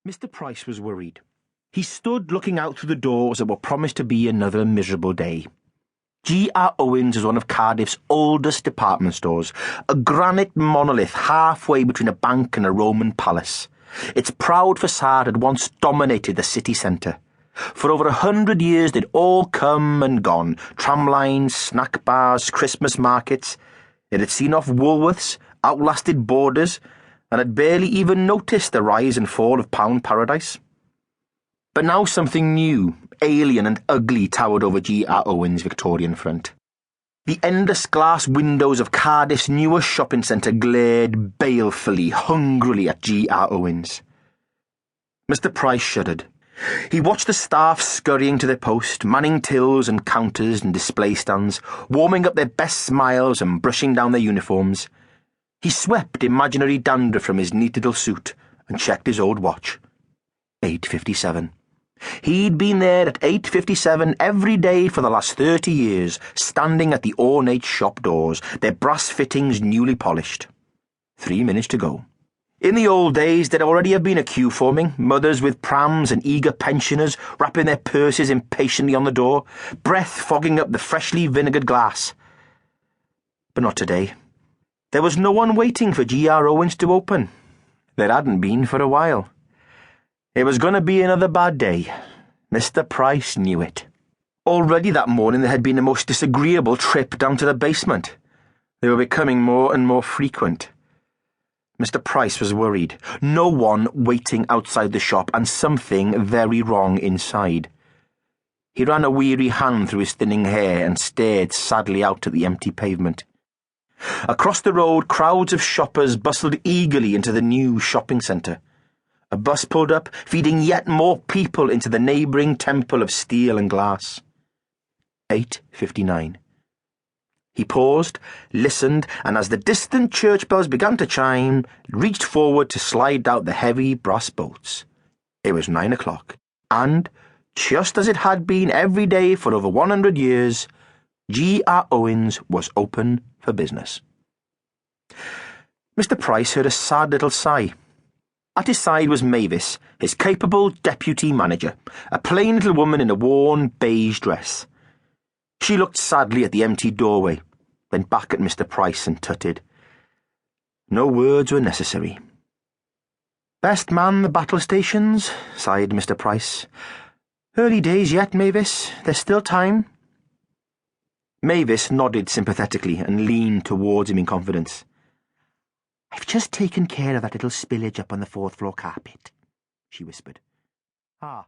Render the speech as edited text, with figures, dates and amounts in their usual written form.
Mr. Price was worried. He stood looking out through the doors at what promised to be another miserable day. G.R. Owen's was one of Cardiff's oldest department stores, a granite monolith halfway between a bank and a Roman palace. Its proud facade had once dominated the city centre. For over 100 years they'd all come and gone, tramlines, snack bars, Christmas markets. It had seen off Woolworths, outlasted Borders, and had barely even noticed the rise and fall of Pound Paradise. But now something new, alien and ugly towered over G.R. Owen's Victorian front. The endless glass windows of Cardiff's newest shopping centre glared balefully, hungrily at G.R. Owen's. Mr. Price shuddered. He watched the staff scurrying to their post, manning tills and counters and display stands, warming up their best smiles and brushing down their uniforms. He swept imaginary dandruff from his neat little suit and checked his old watch. 8:57. He'd been there at 8:57 every day for the last 30 years, standing at the ornate shop doors, their brass fittings newly polished. 3 minutes to go. In the old days, there'd already have been a queue forming, mothers with prams and eager pensioners rapping their purses impatiently on the door, breath fogging up the freshly vinegared glass. But not today. There was no one waiting for G.R. Owen's to open. There hadn't been for a while. It was going to be another bad day. Mr. Price knew it. Already that morning there had been a most disagreeable trip down to the basement. They were becoming more and more frequent. Mr. Price was worried. No one waiting outside the shop and something very wrong inside. He ran a weary hand through his thinning hair and stared sadly out at the empty pavement. Across the road, crowds of shoppers bustled eagerly into the new shopping centre. A bus pulled up, feeding yet more people into the neighbouring temple of steel and glass. 8:59. He paused, listened, and as the distant church bells began to chime, reached forward to slide out the heavy brass bolts. It was 9 o'clock, and, just as it had been every day for over 100 years, G.R. Owen's was open for business. Mr. Price heard a sad little sigh. At his side was Mavis, his capable deputy manager, a plain little woman in a worn beige dress. She looked sadly at the empty doorway, then back at Mr. Price and tutted. No words were necessary. "Best man the battle stations," sighed Mr. Price. "Early days yet, Mavis. There's still time." Mavis nodded sympathetically and leaned towards him in confidence. "I've just taken care of that little spillage up on the 4th floor carpet," she whispered. "Ah,